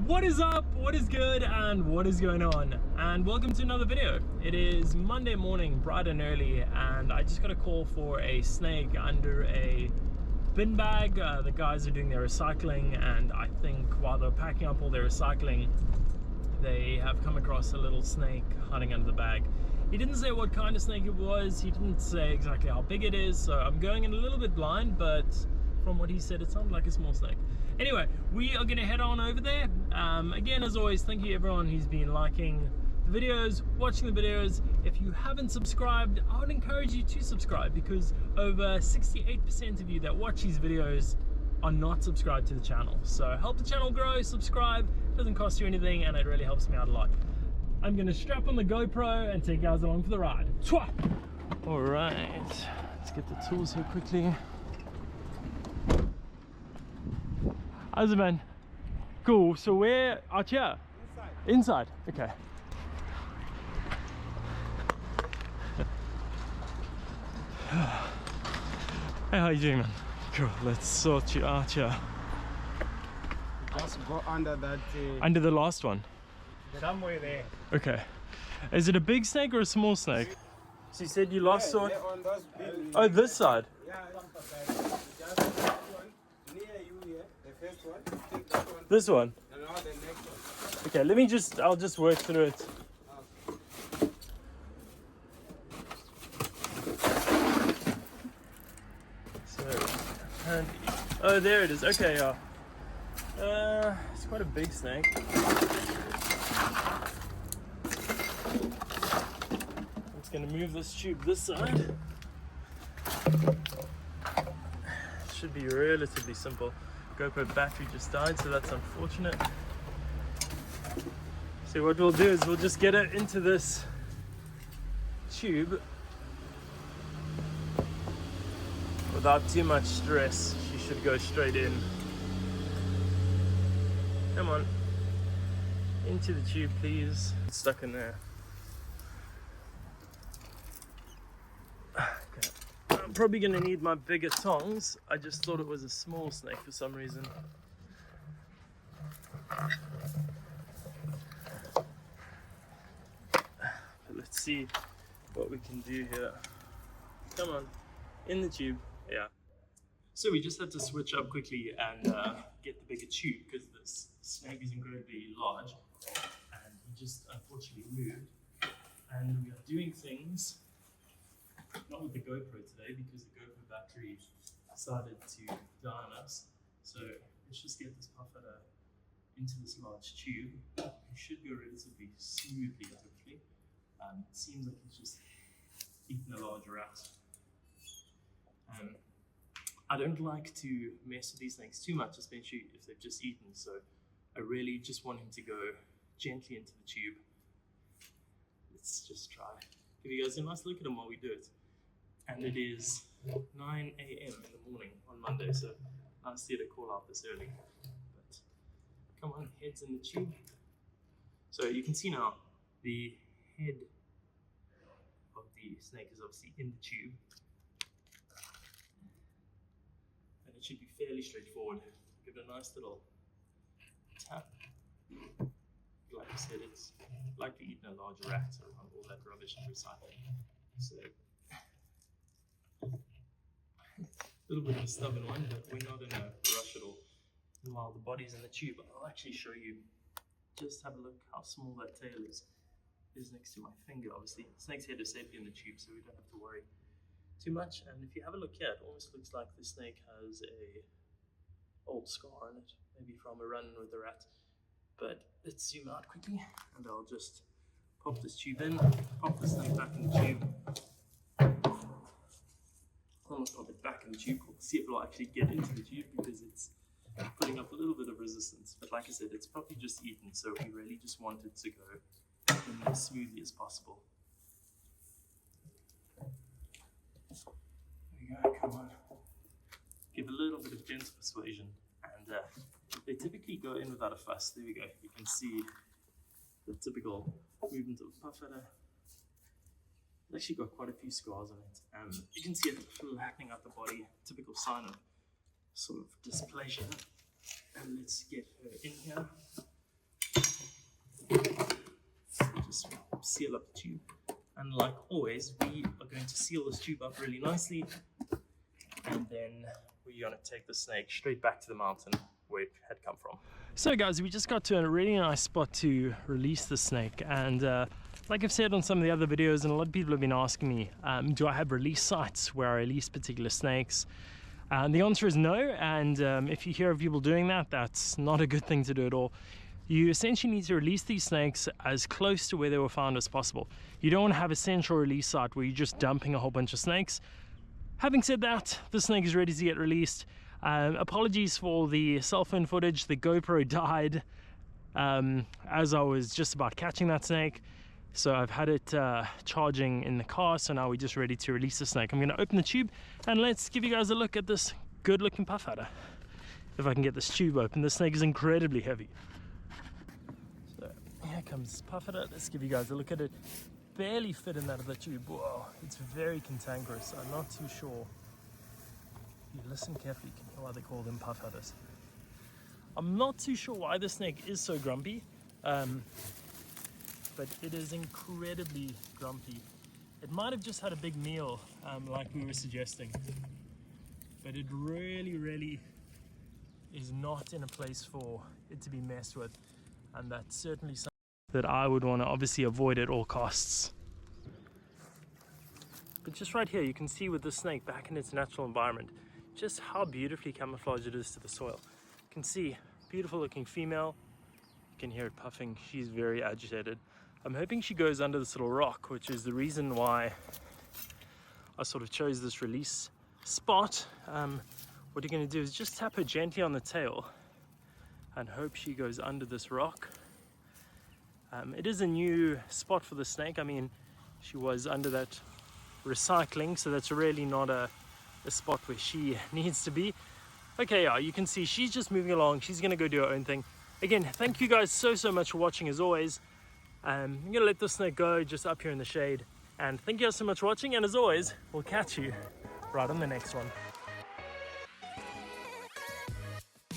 What is up, what is good, and what is going on? And welcome to another video. It is Monday morning, bright and early, and I just got a call for a snake under a bin bag. The guys are doing their recycling, and I think while they're packing up all their recycling, they have come across a little snake hiding under the bag. He didn't say what kind of snake it was, he didn't say exactly how big it is, so I'm going in a little bit blind, but from what he said, it sounded like a small snake. Anyway, we are going to head on over there. Again, as always, thank you everyone who's been liking the videos, watching the videos. If you haven't subscribed, I would encourage you to subscribe, because over 68% of you that watch these videos are not subscribed to the channel. So help the channel grow, subscribe, it doesn't cost you anything, and it really helps me out a lot. I'm going to strap on the GoPro and take you guys along for the ride. All right, let's get the tools here quickly. How's it, man? Cool. So we're out here? Inside. Okay. Hey, how you doing, man? Cool. Let's sort you out here. Just go under that. Under the last one? Somewhere there. Okay. Is it a big snake or a small snake? So you said you last saw it? On those big, Oh, this side? yeah, just that one near you here. The first one. Take that one. This one? And now the next one. Okay, let me just, I'll just work through it. So, apparently, oh, there it is. Okay, yeah. It's quite a big snake. I'm just gonna move this tube this side. Should be relatively simple. GoPro battery just died, so that's unfortunate. So what we'll do is we'll just get it into this tube without too much stress. She should go straight in. Come on, into the tube please. It's stuck in there. Okay. I'm probably gonna need my bigger tongs. I just thought it was a small snake for some reason. But let's see what we can do here. Come on, in the tube. Yeah. So we just had to switch up quickly and get the bigger tube, because this snake is incredibly large and he just unfortunately moved. And we are doing things not with the GoPro today, because the GoPro battery decided to die on us. So let's just get this puffer into this large tube. It should go relatively smoothly, hopefully. It seems like it's just eaten a large rat. I don't like to mess with these things too much, especially if they've just eaten. So I really just want him to go gently into the tube. Let's just try. Give you guys a nice look at him while we do it. And it is 9 a.m. in the morning on Monday, so nice to call out this early. But come on, head's in the tube. So you can see now the head of the snake is obviously in the tube. And it should be fairly straightforward. Give it a nice little tap. Like I said, it's likely eaten a large rat or all that rubbish and recycling. So, a little bit of a stubborn one, but we're not in a rush at all. And while the body's in the tube, I'll actually show you. Just have a look how small that tail is. It is next to my finger, obviously. The snake's head is safely in the tube, so we don't have to worry too much. And if you have a look here, it almost looks like the snake has a old scar on it, maybe from a run with the rat. But let's zoom out quickly, and I'll just pop this tube in, pop this thing back in the tube. Almost pop it back in the tube. We'll see if it'll actually get into the tube, because it's putting up a little bit of resistance. But like I said, it's probably just eaten, so we really just want it to go in as smoothly as possible. There we go, come on. Give a little bit of gentle persuasion, and they typically go in without a fuss. There we go. You can see the typical movement of the puffer. It's actually got quite a few scars on it, and you can see it flattening out the body, typical sign of sort of displeasure. And let's get her in here. seal up the tube. And like always, we are going to seal this tube up really nicely, and then we're going to take the snake straight back to the mountain where it had come from. So guys, we just got to a really nice spot to release the snake, and like I've said on some of the other videos, and a lot of people have been asking me, do I have release sites where I release particular snakes? And the answer is no, and if you hear of people doing that, that's not a good thing to do at all. You essentially need to release these snakes as close to where they were found as possible. You don't want to have a central release site where you're just dumping a whole bunch of snakes. Having said that, the snake is ready to get released. Apologies for the cell phone footage. The GoPro died as I was just about catching that snake. So I've had it charging in the car, so now we're just ready to release the snake. I'm going to open the tube and let's give you guys a look at this good looking puff adder. If I can get this tube open. This snake is incredibly heavy. So here comes puff adder. Let's give you guys a look at it. Barely fit in that other tube. Whoa, it's very cantankerous. I'm not too sure. If you listen carefully, you can hear why they call them puff adders. I'm not too sure why the snake is so grumpy, but it is incredibly grumpy. It might have just had a big meal, like we were suggesting, but it really is not in a place for it to be messed with, and that's certainly something that I would want to obviously avoid at all costs. But just right here, you can see with the snake back in its natural environment, just how beautifully camouflaged it is to the soil. You can see, beautiful looking female. You can hear it puffing. She's very agitated. I'm hoping she goes under this little rock, which is the reason why I sort of chose this release spot. What you're going to do is just tap her gently on the tail and hope she goes under this rock. It is a new spot for the snake. I mean, she was under that recycling, so that's really not a spot where she needs to be. Okay, yeah, you can see she's just moving along. She's gonna go do her own thing. Again, thank you guys so much for watching as always. I'm gonna let this snake go just up here in the shade, and thank you guys so much for watching, and as always, we'll catch you right on the next one.